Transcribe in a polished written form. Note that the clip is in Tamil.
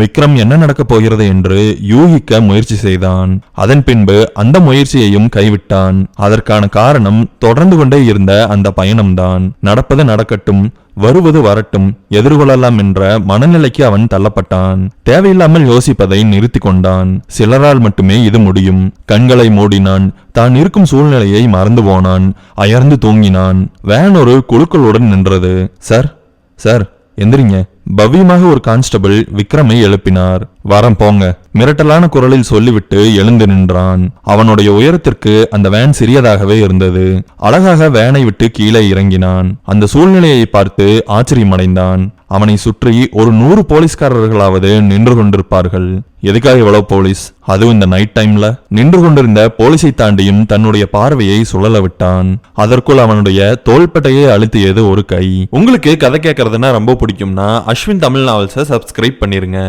விக்ரம் என்ன நடக்கப் போகிறது என்று யூகிக்க முயற்சி செய்தான். அதன் பின்பு அந்த முயற்சியையும் கைவிட்டான். அதற்கான காரணம் தொடர்ந்து கொண்டே இருந்த அந்த பயணம்தான். நடப்பது நடக்கட்டும், வருவது வரட்டும், எதிர்கொள்ளலாம் என்ற மனநிலைக்கு அவன் தள்ளப்பட்டான். தேவையில்லாமல் யோசிப்பதை நிறுத்தி கொண்டான். சிலரால் மட்டுமே இது முடியும். கண்களை மூடினான். தான் இருக்கும் சூழ்நிலையை மறந்து போனான். அயர்ந்து தூங்கினான். வேன் ஒரு குழுக்களுடன் நின்றது. சார் சார் எந்திரிங்க. பவ்யமாக ஒரு கான்ஸ்டபிள் விக்ரமை எழுப்பினார். வரம் போங்க, மிரட்டலான குரலில் சொல்லிவிட்டு எழுந்து நின்றான். அவனுடைய உயரத்திற்கு அந்த வேன் சிறியதாகவே இருந்தது. அழகாக வேனை விட்டு கீழே இறங்கினான். அந்த சூழ்நிலையை பார்த்து ஆச்சரியமடைந்தான். அவனை சுற்றி ஒரு 100 போலீஸ்காரர்களாவது நின்று கொண்டிருப்பார்கள். எதுக்காக இவ்வளவு போலீஸ், அதுவும் இந்த நைட் டைம்ல? நின்று கொண்டிருந்த போலீஸை தாண்டியும் தன்னுடைய பார்வையை சுழல விட்டான். அதற்குள் அவனுடைய தோள்பட்டையை அழுத்தியது ஒரு கை. உங்களுக்கு கதை கேட்கறதுன்னா ரொம்ப பிடிக்கும்னா அஸ்வின் தமிழ் நாவல்ஸை சப்ஸ்கிரைப் பண்ணிருங்க.